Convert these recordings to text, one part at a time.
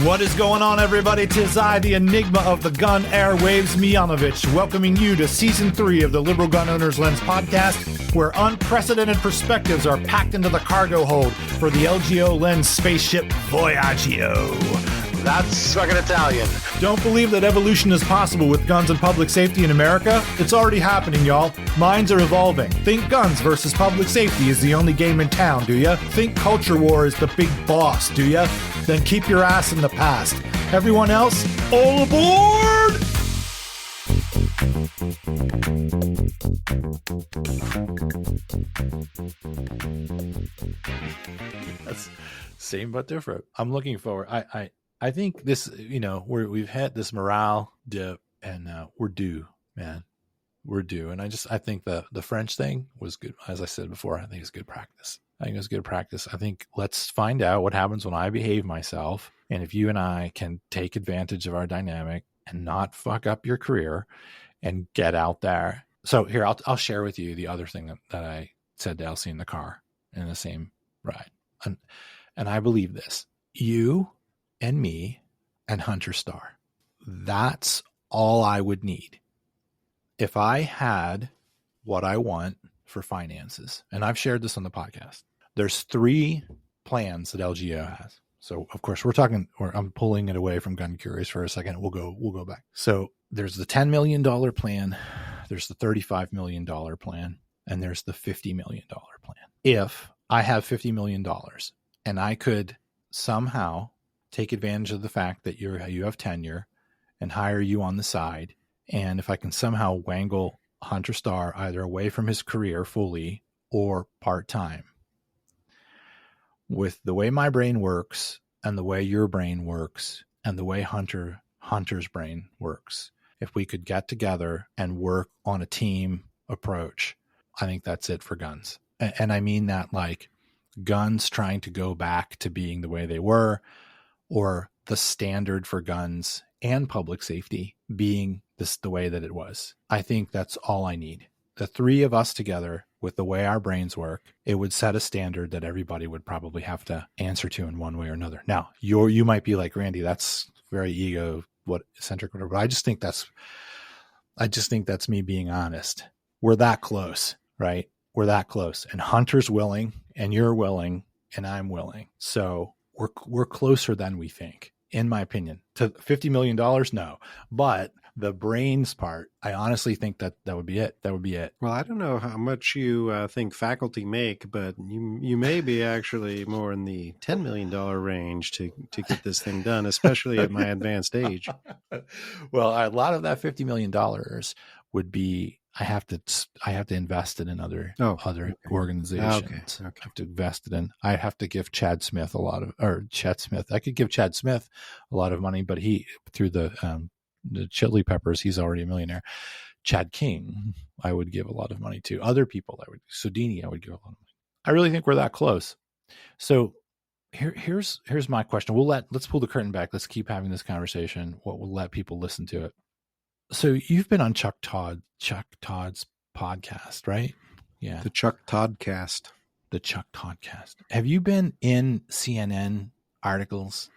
What is going on, everybody? 'Tis I, the enigma of the gun airwaves, Miyanovich, welcoming you to Season 3 of the Liberal Gun Owners Lens podcast, where unprecedented perspectives are packed into the cargo hold for the LGO Lens spaceship Voyagio. That's fucking Italian. Don't believe that evolution is possible with guns and public safety in America? It's already happening, y'all. Minds are evolving. Think guns versus public safety is the only game in town, do ya? Think culture war is the big boss, do ya? Then keep your ass in the past. Everyone else, all aboard! That's same but different. I'm looking forward. I think this, we've had this morale dip, and we're due, man. We're due. And I think the French thing was good. As I said before, I think it's good practice. I think let's find out what happens when I behave myself. And if you and I can take advantage of our dynamic and not fuck up your career and get out there. So here, I'll share with you the other thing that I said to Elsie in the car in the same ride. And I believe this. You and me and Hunter Starr. That's all I would need. If I had what I want for finances, and I've shared this on the podcast, there's 3 plans that LGO has. So of course I'm pulling it away from Gun Curious for a second. We'll go back. So there's the $10 million plan, there's the $35 million plan, and there's the $50 million plan. If I have $50 million and I could somehow take advantage of the fact that you have tenure and hire you on the side, and if I can somehow wangle Hunter Starr either away from his career fully or part-time, with the way my brain works and the way your brain works and the way Hunter's brain works, if we could get together and work on a team approach, I think that's it for guns. And I mean that like guns trying to go back to being the way they were, or the standard for guns and public safety being the way that it was. I think that's all I need. The 3 of us together, with the way our brains work, it would set a standard that everybody would probably have to answer to in one way or another. Now, you might be like, Randy, that's very ego-centric, whatever. But I just think that's me being honest. We're that close, right? We're that close. And Hunter's willing, and you're willing, and I'm willing. So we're closer than we think, in my opinion. To $50 million, no. But the brains part, I honestly think that would be it. That would be it. Well, I don't know how much you think faculty make, but you may be actually more in the $10 million range to get this thing done, especially at my advanced age. Well, a lot of that $50 million would be, I have to invest it in other organizations. Okay. I have to invest it in. I have to give Chad Smith I could give Chad Smith a lot of money, but he, through the Chili Peppers, he's already a millionaire. Chad King, I would give a lot of money to. Other people, Sudini, I would give a lot of money. I really think we're that close. So here's my question. Let's pull the curtain back. Let's keep having this conversation. We'll let people listen to it. So you've been on Chuck Todd's podcast, right? Yeah. The Chuck Toddcast. The Chuck Toddcast. Have you been in CNN articles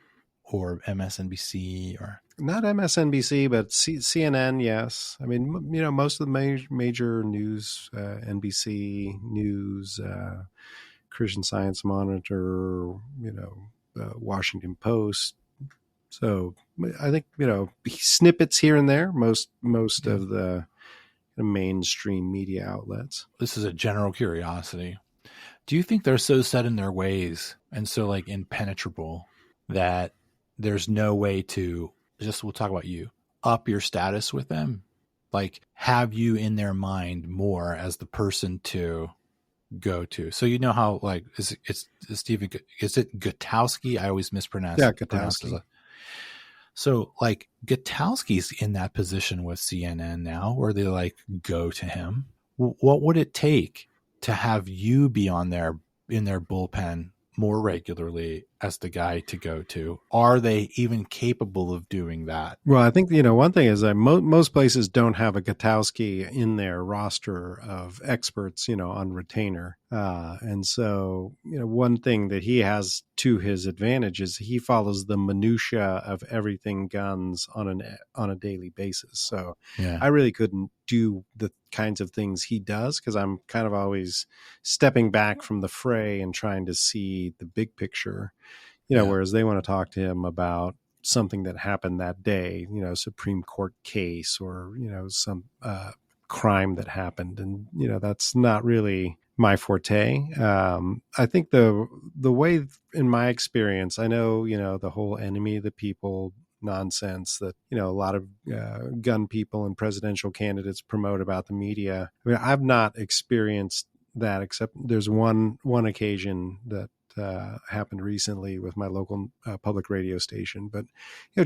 or MSNBC or? Not MSNBC, but CNN, yes. I mean, most of the major news, NBC News, Christian Science Monitor, Washington Post. So I think, snippets here and there, most of the mainstream media outlets. This is a general curiosity. Do you think they're so set in their ways and so impenetrable that there's no way to, we'll talk about you, up your status with them? Have you in their mind more as the person to go to? So how is it Gutowski? I always mispronounce. Yeah, Gutowski. So Gutowski's in that position with CNN now, where they go to him. What would it take to have you be in their bullpen more regularly as the guy to go to? Are they even capable of doing that? Well, I think, one thing is that most places don't have a Gutowski in their roster of experts, on retainer. And so, one thing that he has to his advantage is he follows the minutia of everything guns on a daily basis. So Yeah. I really couldn't do the kinds of things he does because I'm kind of always stepping back from the fray and trying to see the big picture, whereas they want to talk to him about something that happened that day, Supreme Court case or, some crime that happened. And, that's not really my forte. I think the way, in my experience, I know, the whole enemy of the people nonsense that, a lot of gun people and presidential candidates promote about the media. I mean, I've not experienced that, except there's one occasion that happened recently with my local public radio station. But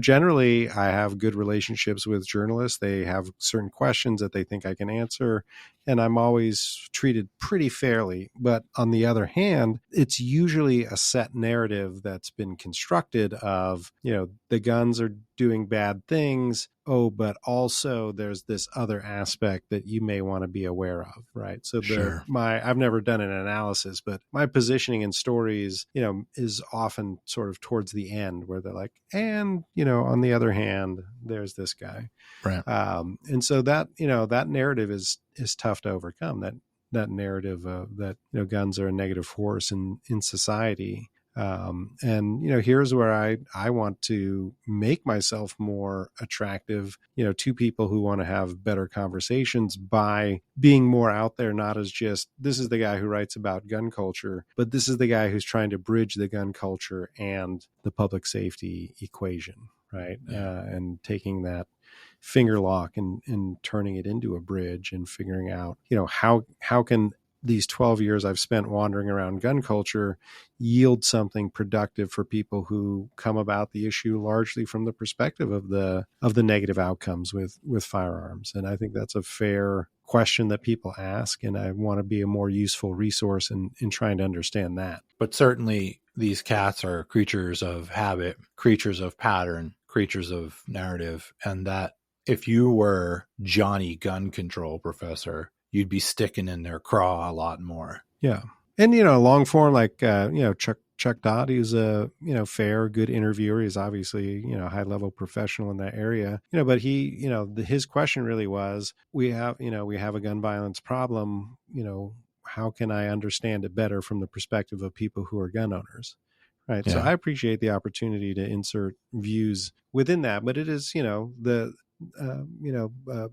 generally, I have good relationships with journalists. They have certain questions that they think I can answer, and I'm always treated pretty fairly. But on the other hand, it's usually a set narrative that's been constructed of, the guns are doing bad things. Oh, but also there's this other aspect that you may want to be aware of, right? So Sure. I've never done an analysis, but my positioning in stories, is often sort of towards the end where they're like, and, on the other hand, there's this guy. Right. And so that, that narrative is tough to overcome, that narrative of that, guns are a negative force in society. And, here's where I want to make myself more attractive, to people who want to have better conversations by being more out there, not as just, this is the guy who writes about gun culture, but this is the guy who's trying to bridge the gun culture and the public safety equation, right? Yeah. And taking that finger lock and turning it into a bridge and figuring out, how can these 12 years I've spent wandering around gun culture yield something productive for people who come about the issue largely from the perspective of the negative outcomes with firearms. And I think that's a fair question that people ask. And I want to be a more useful resource in trying to understand that. But certainly these cats are creatures of habit, creatures of pattern, creatures of narrative. And that if you were Johnny Gun Control Professor, you'd be sticking in their craw a lot more. Yeah. And, long form, like, Chuck Dodd, he's a, fair, good interviewer. He's obviously, high level professional in that area, but he, his question really was, we have a gun violence problem, how can I understand it better from the perspective of people who are gun owners? Right. Yeah. So I appreciate the opportunity to insert views within that, but it is,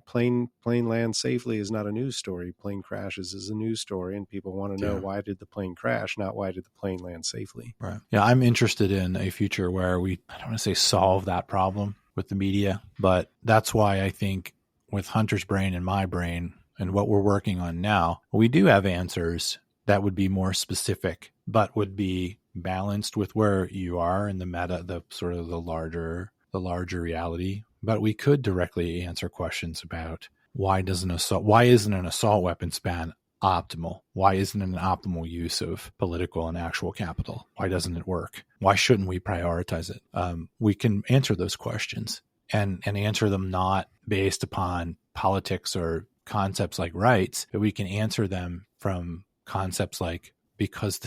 plane land safely is not a news story. Plane crashes is a news story, and people want to know why did the plane crash, not why did the plane land safely. Right. Yeah, I'm interested in a future where I don't want to say solve that problem with the media, but that's why I think with Hunter's brain and my brain and what we're working on now, we do have answers that would be more specific, but would be balanced with where you are in the meta, the sort of the larger reality. But we could directly answer questions about why isn't an assault weapon ban optimal? Why isn't it an optimal use of political and actual capital? Why doesn't it work? Why shouldn't we prioritize it? We can answer those questions and answer them not based upon politics or concepts like rights, but we can answer them from concepts like, because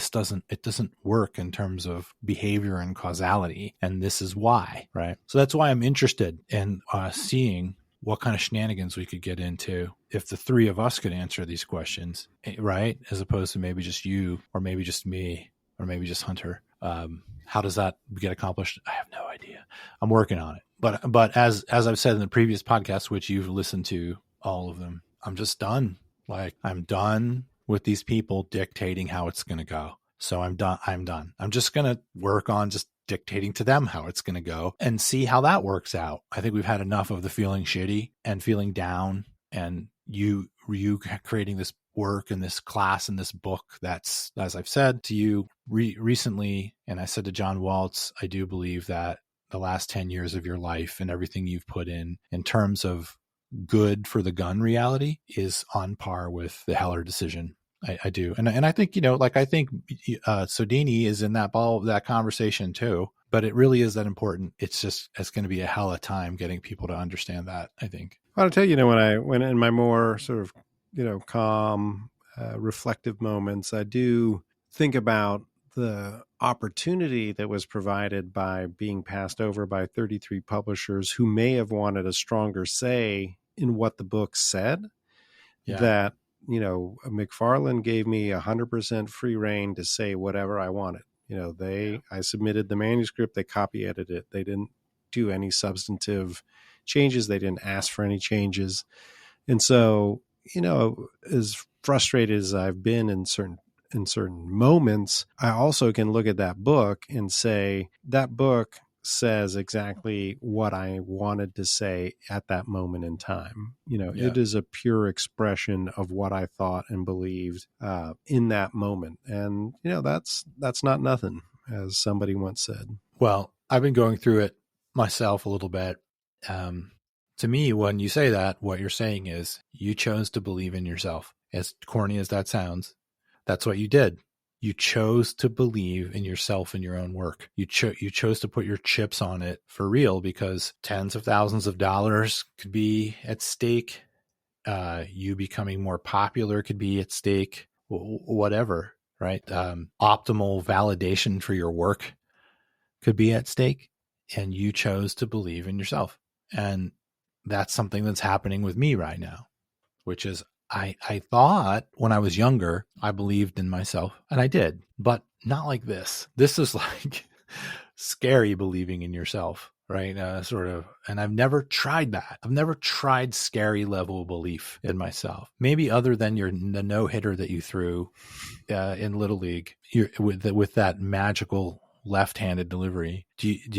it doesn't work in terms of behavior and causality. And this is why, right? So that's why I'm interested in seeing what kind of shenanigans we could get into if the three of us could answer these questions, right? As opposed to maybe just you, or maybe just me, or maybe just Hunter. How does that get accomplished? I have no idea. I'm working on it. But as I've said in the previous podcast, which you've listened to all of them, I'm just done. Like, I'm done with these people dictating how it's going to go. So I'm done. I'm just going to work on just dictating to them how it's going to go and see how that works out. I think we've had enough of the feeling shitty and feeling down, and you creating this work and this class and this book that's, as I've said to you recently, and I said to John Waltz, I do believe that the last 10 years of your life and everything you've put in terms of good for the gun reality is on par with the Heller decision. I do. And I think, like I think Sodini is in that conversation too, but it really is that important. It's going to be a hell of a time getting people to understand that, I think. I'll tell you, when in my more sort of, calm, reflective moments, I do think about the opportunity that was provided by being passed over by 33 publishers who may have wanted a stronger say in what the book said. Yeah. That, McFarlane gave me 100% free reign to say whatever I wanted. I submitted the manuscript, they copy edited it. They didn't do any substantive changes. They didn't ask for any changes. And so, as frustrated as I've been in certain moments, I also can look at that book and say that book says exactly what I wanted to say at that moment in time. It is a pure expression of what I thought and believed in that moment. And, that's not nothing, as somebody once said. Well, I've been going through it myself a little bit. To me, when you say that, what you're saying is you chose to believe in yourself. As corny as that sounds, that's what you did. You chose to believe in yourself and your own work. You chose to put your chips on it for real, because tens of thousands of dollars could be at stake. You becoming more popular could be at stake. Whatever, right? Optimal validation for your work could be at stake, and you chose to believe in yourself. And that's something that's happening with me right now, which is I thought when I was younger, I believed in myself, and I did, but not like this. This is like scary believing in yourself, right? And I've never tried that. I've never tried scary level belief in myself. Maybe other than the no-hitter that you threw in Little League with that magical left-handed delivery.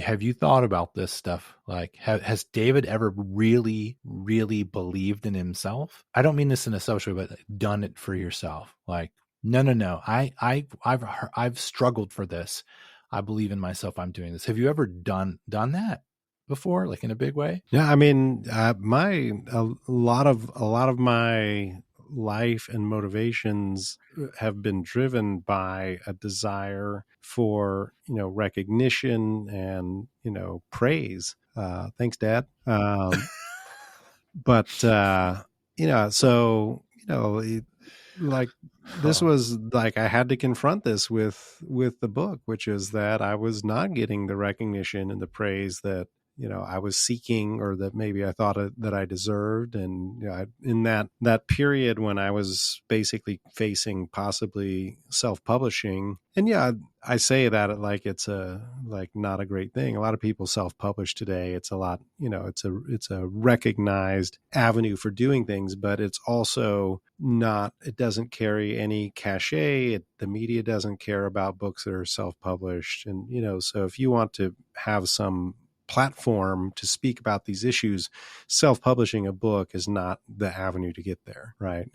Have you thought about this stuff? Like, has David ever really, really believed in himself? I don't mean this in a social way, but done it for yourself. Like, no. I've struggled for this. I believe in myself. I'm doing this. Have you ever done that before, like in a big way? Yeah, I mean, a lot of my life and motivations have been driven by a desire for, recognition and, praise. Thanks, Dad. But, so, like this was like, I had to confront this with the book, which is that I was not getting the recognition and the praise that, I was seeking, or that maybe I thought that I deserved. And in that period when I was basically facing possibly self-publishing, and I say that like it's not a great thing. A lot of people self-publish today. It's a lot, it's a recognized avenue for doing things, but it's also not. It doesn't carry any cachet. The media doesn't care about books that are self-published, and so if you want to have some platform to speak about these issues, self-publishing a book is not the avenue to get there, right?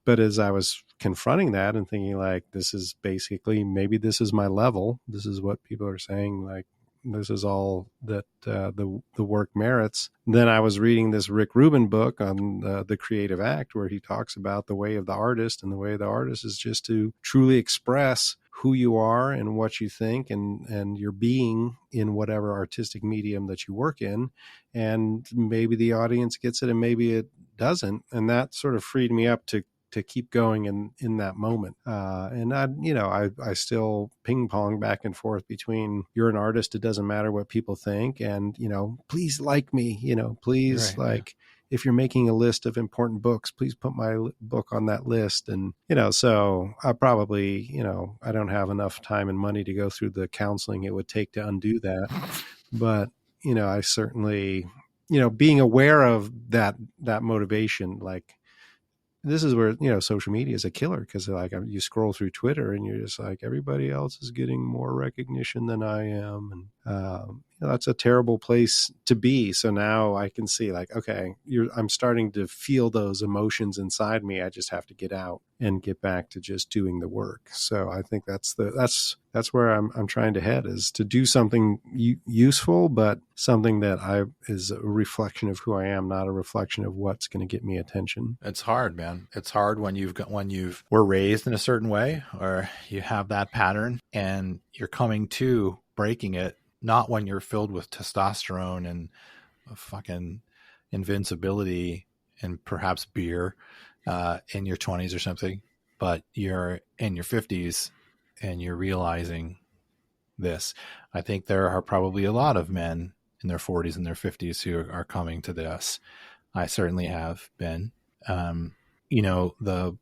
But as I was confronting that and thinking like, this is basically, maybe this is my level, this is what people are saying, like this is all that the work merits. Then I was reading this Rick Rubin book on the Creative Act, where he talks about the way of the artist, and the way of the artist is just to truly express who you are and what you think and your being in whatever artistic medium that you work in. And maybe the audience gets it and maybe it doesn't. And that sort of freed me up to keep going in that moment. And I still ping pong back and forth between, you're an artist, it doesn't matter what people think. And, please like me, please, right, like, if you're making a list of important books, please put my book on that list. And, so I probably, I don't have enough time and money to go through the counseling it would take to undo that. But, I certainly, being aware of that motivation, like, this is where, social media is a killer, because like you scroll through Twitter and you're just like, everybody else is getting more recognition than I am. And, that's a terrible place to be. So now I can see like, okay, I'm starting to feel those emotions inside me. I just have to get out and get back to just doing the work. So I think that's where I'm trying to head, is to do something useful, but something that is a reflection of who I am, not a reflection of what's going to get me attention. It's hard, man. It's hard when were raised in a certain way, or you have that pattern and you're coming to breaking it, not when you're filled with testosterone and fucking invincibility and perhaps beer in your 20s or something, but you're in your 50s and you're realizing this. I think there are probably a lot of men in their 40s and their 50s who are coming to this. I certainly have been. The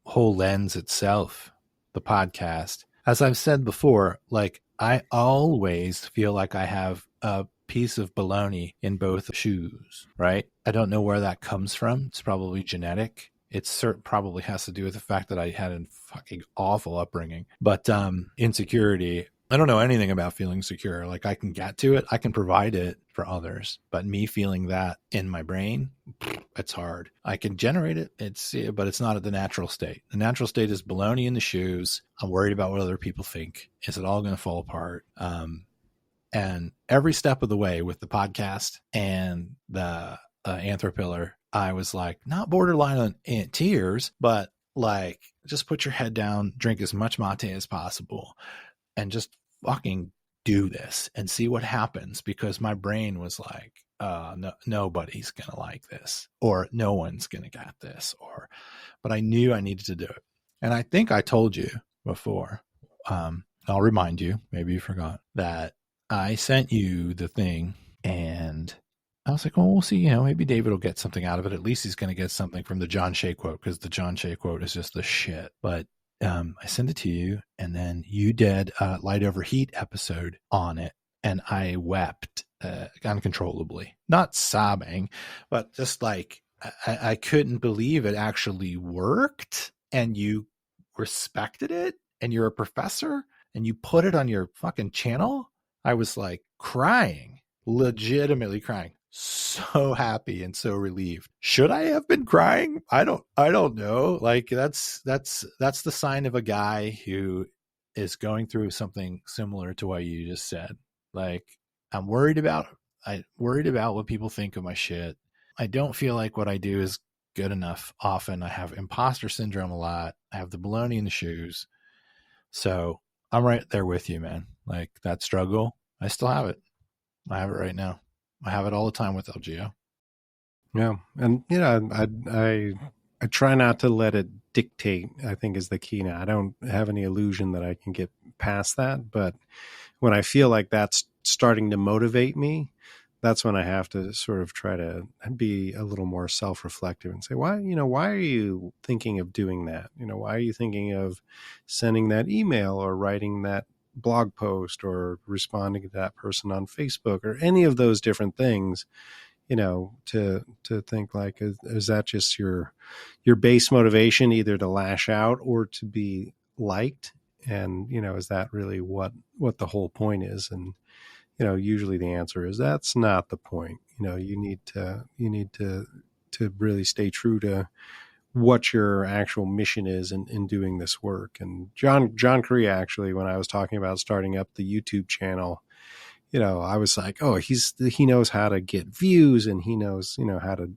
whole lens itself, the podcast, as I've said before, like I always feel like I have a piece of baloney in both shoes, right? I don't know where that comes from. It's probably genetic. It probably has to do with the fact that I had a fucking awful upbringing. But insecurity, I don't know anything about feeling secure. Like I can get to it. I can provide it for others. But me feeling that in my brain, it's hard. I can generate it, but it's not at the natural state. The natural state is baloney in the shoes. I'm worried about what other people think. Is it all going to fall apart? And every step of the way with the podcast and the Anthropillar, I was like, not borderline on tears, but like, just put your head down, drink as much mate as possible, and fucking do this and see what happens. Because my brain was like, no, nobody's going to like this, or no one's going to get this, but I knew I needed to do it. And I think I told you before, I'll remind you, maybe you forgot, that I sent you the thing and I was like, well, we'll see, maybe David will get something out of it. At least he's going to get something from the John Shea quote, because the John Shea quote is just the shit. But I sent it to you, and then you did a Light Over Heat episode on it, and I wept uncontrollably. Not sobbing, but just like I couldn't believe it actually worked, and you respected it, and you're a professor, and you put it on your fucking channel. I was like crying, legitimately crying. So happy and so relieved. Should I have been crying? I don't know. Like that's the sign of a guy who is going through something similar to what you just said. Like I'm worried about what people think of my shit. I don't feel like what I do is good enough often. I have imposter syndrome a lot. I have the baloney in the shoes. So I'm right there with you, man. Like that struggle, I still have it. I have it right now. I have it all the time with LGO. Yeah. And, I try not to let it dictate, I think is the key now. I don't have any illusion that I can get past that. But when I feel like that's starting to motivate me, that's when I have to sort of try to be a little more self-reflective and say, why are you thinking of doing that? Why are you thinking of sending that email or writing that blog post or responding to that person on Facebook or any of those different things, to think like, is that just your base motivation, either to lash out or to be liked? And, is that really what the whole point is? And, usually the answer is that's not the point. You need to really stay true to what your actual mission is in doing this work. And John Korea, actually, when I was talking about starting up the YouTube channel, I was like, oh, he knows how to get views, and he knows, how to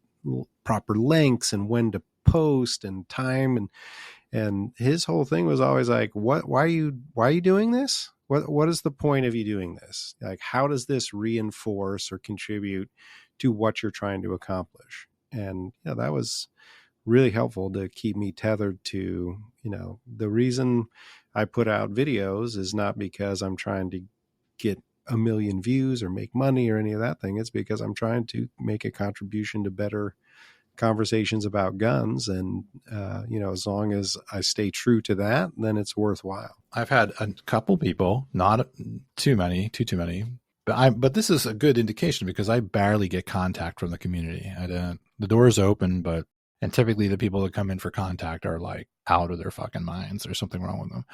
proper lengths and when to post and time. And his whole thing was always like, why are you doing this? What is the point of you doing this? Like, how does this reinforce or contribute to what you're trying to accomplish? And that was really helpful to keep me tethered to, the reason I put out videos is not because I'm trying to get a million views or make money or any of that thing. It's because I'm trying to make a contribution to better conversations about guns. And, as long as I stay true to that, then it's worthwhile. I've had a couple people, not too many, but this is a good indication because I barely get contact from the community. The door is open, and typically the people that come in for contact are like out of their fucking minds. There's something wrong with them.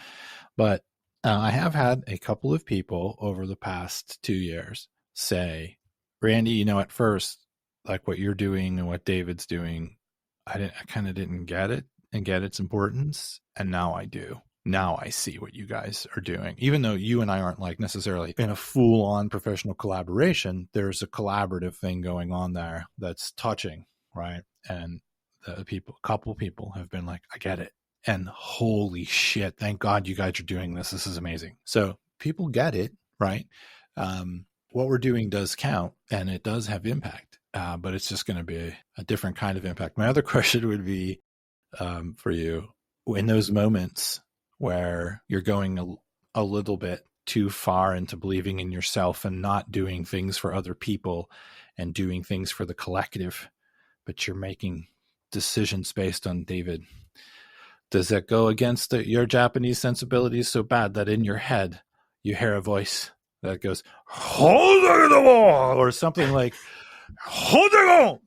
But I have had a couple of people over the past 2 years say, Randy, at first, like what you're doing and what David's doing, I kind of didn't get it and get its importance, and now I do. Now I see what you guys are doing. Even though you and I aren't like necessarily in a full-on professional collaboration, there's a collaborative thing going on there that's touching, right? And a couple people have been like, I get it. And holy shit, thank God you guys are doing this. This is amazing. So people get it, right? What we're doing does count, and it does have impact, but it's just going to be a different kind of impact. My other question would be for you, in those moments where you're going a little bit too far into believing in yourself and not doing things for other people and doing things for the collective, but you're making decisions based on David. Does that go against your Japanese sensibilities so bad that in your head you hear a voice that goes, hold on the wall, or something like, hold on,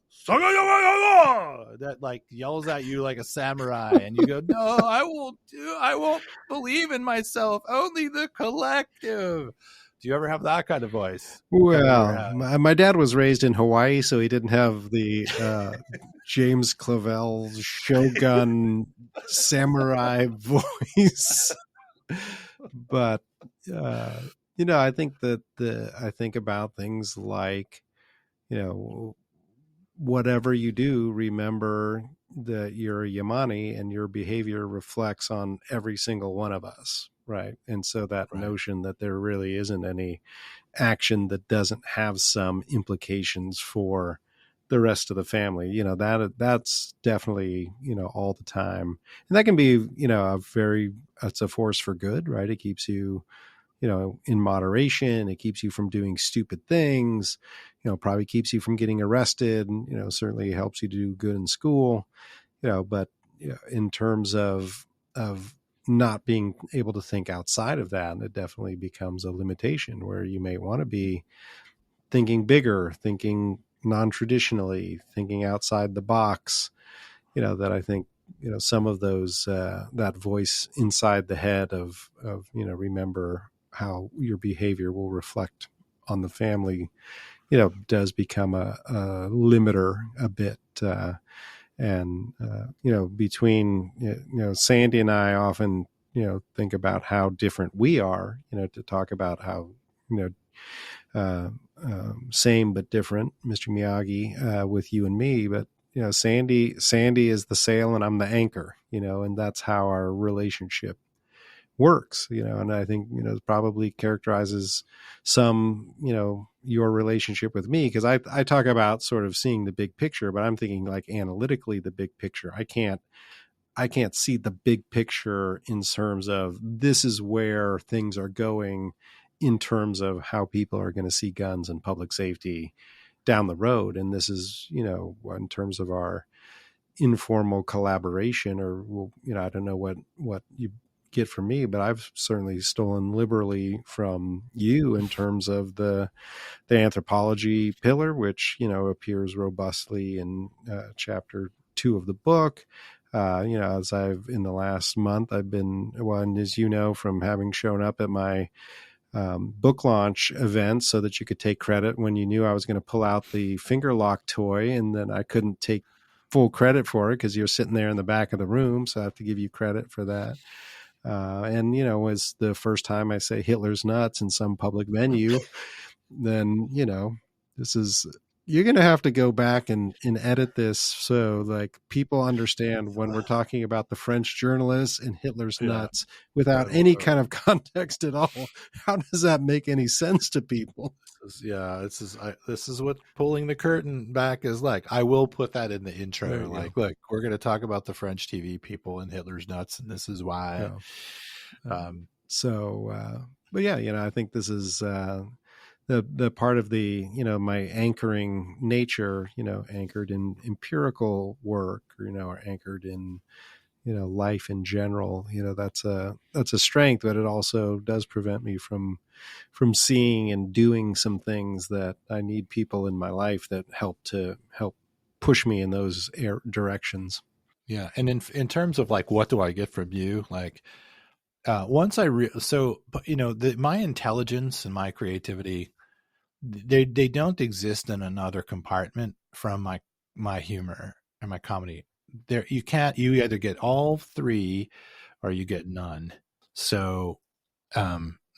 that like yells at you like a samurai, and you go, no, I won't believe in myself, only the collective. Do you ever have that kind of voice? Well, my dad was raised in Hawaii, so he didn't have the James Clavell Shogun samurai voice. But I think that I think about things like, whatever you do, remember that you're a Yamane and your behavior reflects on every single one of us, right? And so that notion that there really isn't any action that doesn't have some implications for the rest of the family, that's definitely, all the time. And that can be, it's a force for good, right? It keeps you, in moderation. It keeps you from doing stupid things, probably keeps you from getting arrested, and, certainly helps you do good in school, but in terms of not being able to think outside of that, it definitely becomes a limitation where you may want to be thinking bigger, thinking non-traditionally, thinking outside the box, that I think, some of those, that voice inside the head of, remember how your behavior will reflect on the family, does become a limiter a bit. And between, Sandy and I often, think about how different we are, to talk about how, same but different, Mr. Miyagi, with you and me. But, Sandy is the sail and I'm the anchor, and that's how our relationship works, and I think, it probably characterizes some, your relationship with me, because I talk about sort of seeing the big picture, but I'm thinking like analytically the big picture. I can't see the big picture in terms of this is where things are going in terms of how people are going to see guns and public safety down the road. And this is, in terms of our informal collaboration, or, I don't know what you get from me, but I've certainly stolen liberally from you in terms of the anthropology pillar, which, appears robustly in chapter 2 of the book. As in the last month, I've been, and as from having shown up at my book launch event so that you could take credit when you knew I was going to pull out the finger lock toy, and then I couldn't take full credit for it because you're sitting there in the back of the room. So I have to give you credit for that. And, was the first time I say Hitler's nuts in some public venue, then, you're going to have to go back and edit this. So like people understand when we're talking about the French journalists and Hitler's nuts without any kind of context at all. How does that make any sense to people? This is what pulling the curtain back is like. I will put that in the intro. Like, look, we're going to talk about the French TV people and Hitler's nuts, and this is why. But yeah, I think this is the part of the, my anchoring nature, anchored in empirical work, or anchored in, life in general, that's a strength, but it also does prevent me from seeing and doing some things that I need people in my life that help push me in those directions. Yeah. And in terms of like, what do I get from you? Like, once my intelligence and my creativity, they don't exist in another compartment from my humor and my comedy. There you either get all three or you get none. So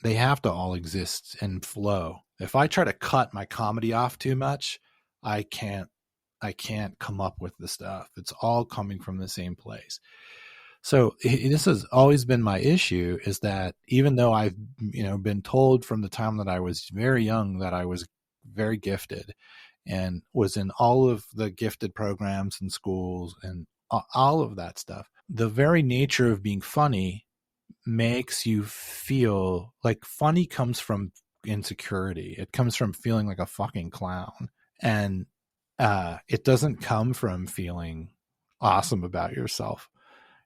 they have to all exist and flow. If I try to cut my comedy off too much, I can't come up with the stuff. It's all coming from the same place. So this has always been my issue, is that even though I've been told from the time that I was very young that I was very gifted and was in all of the gifted programs in schools and all of that stuff, the very nature of being funny makes you feel like funny comes from insecurity. It comes from feeling like a fucking clown. And it doesn't come from feeling awesome about yourself.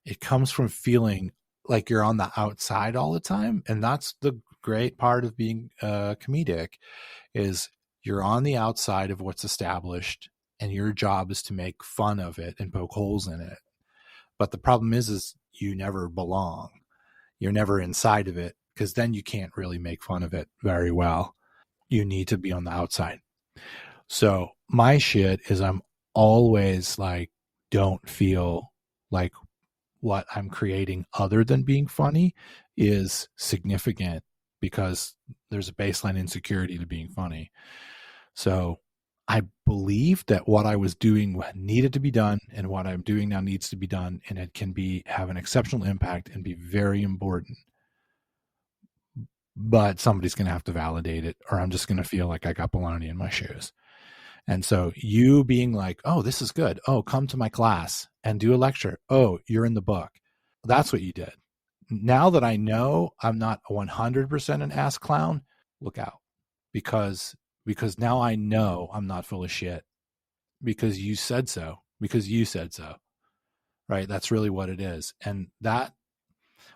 It comes from feeling like you're on the outside all the time. And that's the great part of being comedic, is you're on the outside of what's established and your job is to make fun of it and poke holes in it. But the problem is you never belong. You're never inside of it, because then you can't really make fun of it very well. You need to be on the outside. So my shit is I'm always like, don't feel like what I'm creating other than being funny is significant, because there's a baseline insecurity to being funny. So I believe that what I was doing needed to be done, and what I'm doing now needs to be done, and it can have an exceptional impact and be very important. But somebody's going to have to validate it, or I'm just going to feel like I got baloney in my shoes. And so you being like, oh, this is good. Oh, come to my class and do a lecture. Oh, you're in the book. That's what you did. Now that I know I'm not 100% an ass clown, look out. Because now I know I'm not full of shit. Because you said so. Because you said so. Right? That's really what it is. And that,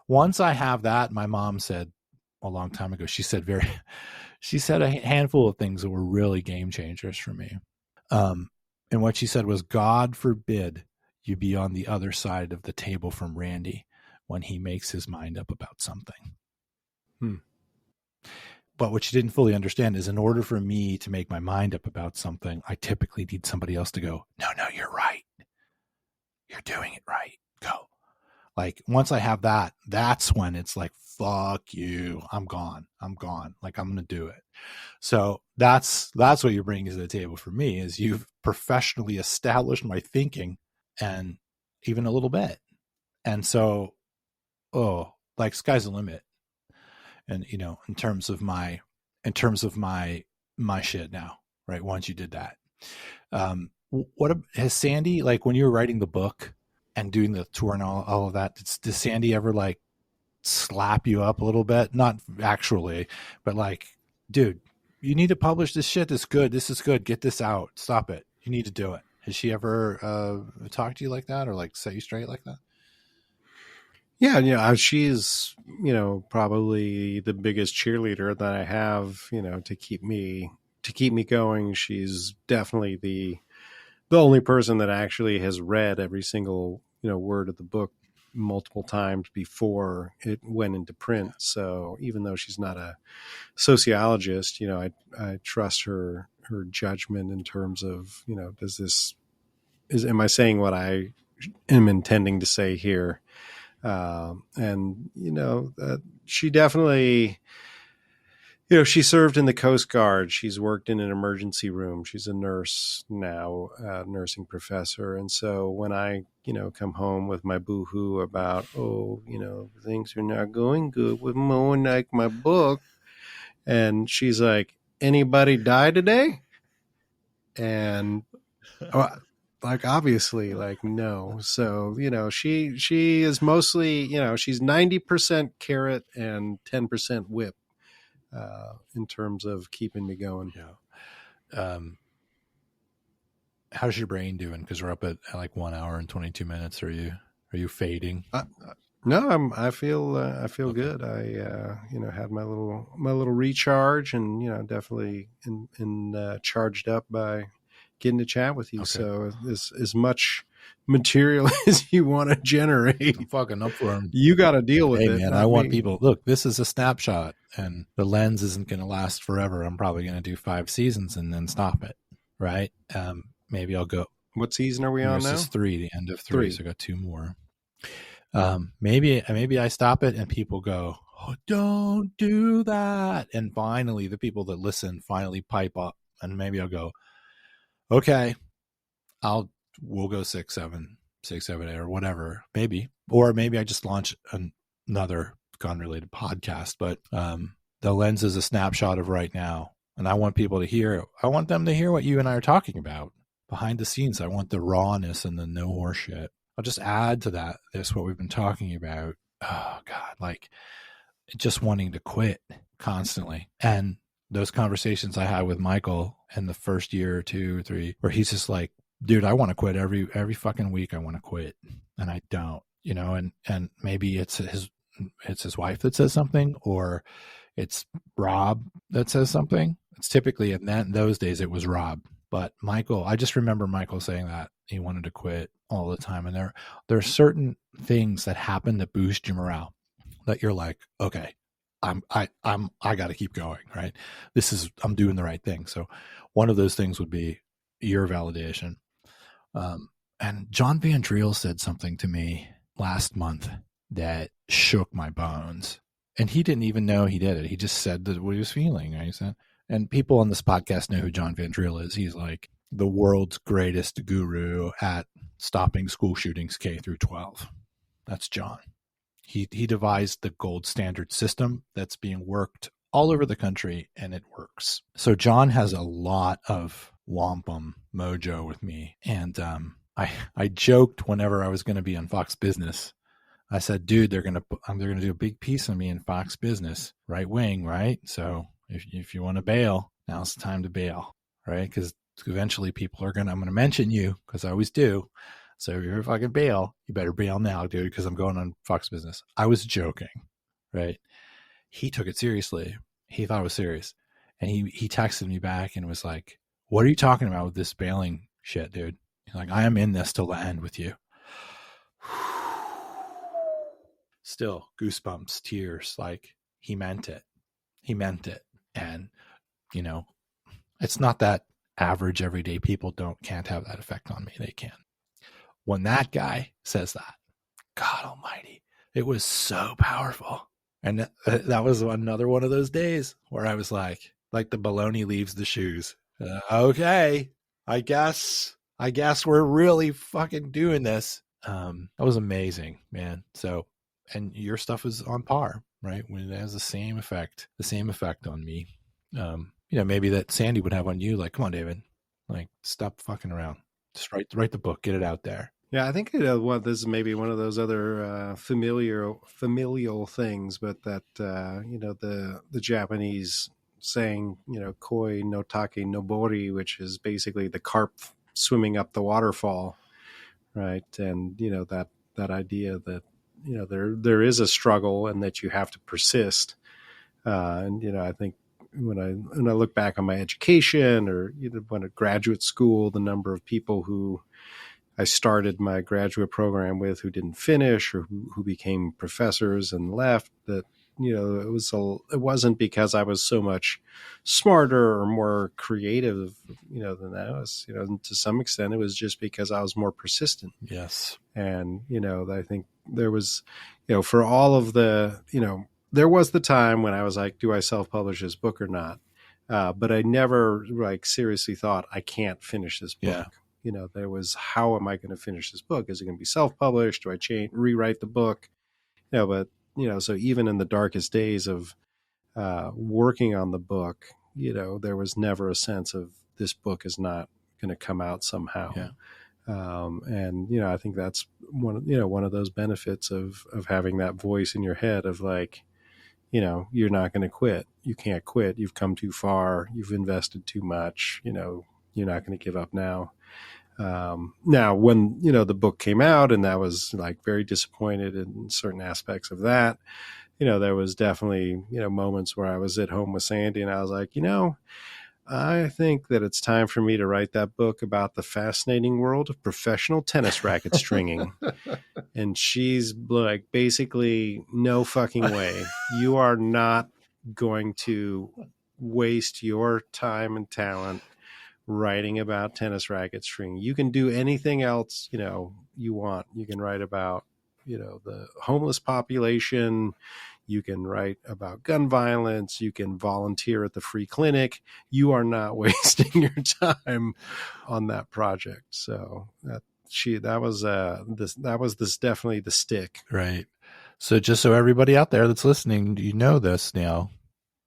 once I have that, my mom said a long time ago, she said a handful of things that were really game changers for me. And what she said was, God forbid you be on the other side of the table from Randy when he makes his mind up about something. But what she didn't fully understand is, in order for me to make my mind up about something, I typically need somebody else to go, no, you're right. You're doing it right. Go. Like, once I have that, that's when it's like, fuck you. I'm gone. Like, I'm going to do it. So that's what you're bringing to the table for me, is you've professionally established my thinking, and even a little bit. And so, like, sky's the limit. And, in terms of my shit now, right? Once you did that, what has Sandy, like, when you were writing the book and doing the tour and all of that, does Sandy ever like slap you up a little bit? Not actually, but like, dude, you need to publish this shit. This is good. Get this out. Stop it. You need to do it. Has she ever talked to you like that, or like set you straight like that? Yeah, she's, probably the biggest cheerleader that I have, to keep me going. She's definitely the only person that actually has read every single, word of the book multiple times before it went into print. So even though she's not a sociologist, I trust her judgment in terms of, am I saying what I am intending to say here? And she definitely, she served in the Coast Guard. She's worked in an emergency room. She's a nurse now, nursing professor. And so when I, come home with my boo-hoo about, things are not going good with Mo and like my book, and she's like, anybody die today? And like, obviously, like, no. So, she is mostly, she's 90% carrot and 10% whip, in terms of keeping me going. Yeah. How's your brain doing? Because we're up at like 1 hour and 22 minutes. Are you fading? No, I feel okay. Good. I had my little recharge, and definitely in charged up by getting to chat with you. Okay. So as much material as you want to generate. I'm fucking up for him. You got to deal with Hey, it. man, I want people, look, this is a snapshot and the lens isn't going to last forever. I'm probably going to do 5 seasons and then stop it. Right. Maybe I'll go. What season are we on now? This is 3, the end of 3. So I got 2 more. Maybe I stop it and people go, oh, don't do that. And finally the people that listen finally pipe up, and maybe I'll go, okay, we'll go 6, 7, 8 or whatever, maybe. Or maybe I just launch another gun related podcast, but the lens is a snapshot of right now. And I want people to hear, I want them to hear what you and I are talking about behind the scenes. I want the rawness and the no horse shit. I'll just add to that. That's what we've been talking about. Oh God, like just wanting to quit constantly. And those conversations I had with Michael in the first year or 2 or 3, where he's just like, dude, I want to quit every fucking week. I want to quit. And I don't, and maybe it's his wife that says something, or it's Rob that says something. It's typically in those days it was Rob. But Michael, I just remember Michael saying that he wanted to quit all the time. And there are certain things that happen that boost your morale that you're like, okay, I got to keep going, right? I'm doing the right thing. So one of those things would be your validation. And John Van Driel said something to me last month that shook my bones. And he didn't even know he did it. He just said that what he was feeling. Right? He said, and people on this podcast know who John Van Driel is. He's like the world's greatest guru at stopping school shootings K through 12. That's John. He devised the gold standard system that's being worked all over the country, and it works. So John has a lot of wampum mojo with me. And I joked whenever I was going to be on Fox Business. I said, dude, they're gonna do a big piece on me in Fox Business, right wing, right? So if you want to bail, now's the time to bail, right? Because eventually I'm gonna mention you, because I always do. So if you're fucking bail, you better bail now, dude, because I'm going on Fox Business. I was joking, right? He took it seriously. He thought it was serious, and he texted me back and was like, "What are you talking about with this bailing shit, dude?" He's like, "I am in this till the end with you." Still goosebumps, tears. Like he meant it. And it's not that average everyday people can't have that effect on me. They can. When that guy says that, God almighty, it was so powerful. And that was another one of those days where I was like the baloney leaves the shoes. Okay, I guess we're really fucking doing this. That was amazing, man. So, and your stuff is on par, right? When it has the same effect on me. Maybe that Sandy would have on you. Like, come on, David, like stop fucking around. Just write the book, get it out there. Yeah, I think this is maybe one of those other familial things, but that the Japanese saying, koi no Taki Nobori, which is basically the carp swimming up the waterfall, right? And that idea that there is a struggle and that you have to persist. And I think when I look back on my education, or when at graduate school, the number of people who I started my graduate program with who didn't finish, or who became professors and left, that it wasn't because I was so much smarter or more creative than that. It was to some extent it was just because I was more persistent. Yes. And I think there was for all of the there was the time when I was like, do I self-publish this book or not? But I never seriously thought I can't finish this book. Yeah. There was, how am I going to finish this book? Is it going to be self-published? Do I rewrite the book? But so even in the darkest days of working on the book, there was never a sense of this book is not going to come out somehow. Yeah. And I think that's one of those benefits of having that voice in your head of like, you're not going to quit. You can't quit. You've come too far. You've invested too much. You're not going to give up now. Now, when the book came out, and that was like very disappointed in certain aspects of that, there was definitely moments where I was at home with Sandy, and I was like, I think that it's time for me to write that book about the fascinating world of professional tennis racket stringing. And she's like, basically, no fucking way. You are not going to waste your time and talent writing about tennis racket stringing. You can do anything else, you want. You can write about, the homeless population. You can write about gun violence. You can volunteer at the free clinic. You are not wasting your time on that project. So that was definitely the stick. Right. So just so everybody out there that's listening, you know this now.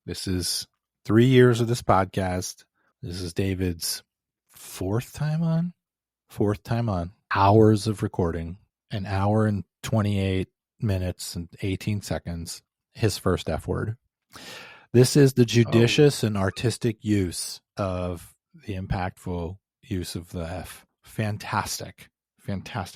This is 3 years of this podcast. This is David's fourth time on. Hours of recording, an hour and 28 minutes and 18 seconds. His first F word. This is the judicious and artistic use of the impactful use of the F. Fantastic.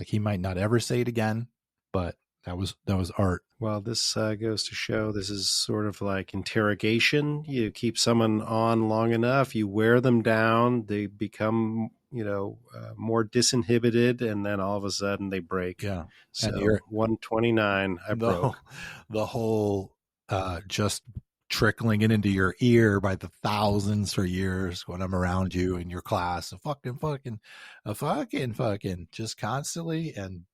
He might not ever say it again, but that was art. Well, this goes to show this is sort of like interrogation. You keep someone on long enough, you wear them down, they become, more disinhibited, and then all of a sudden they break. Yeah. So 129, I broke. The whole just trickling it into your ear by the thousands for years when I'm around you in your class, a fucking, just constantly. And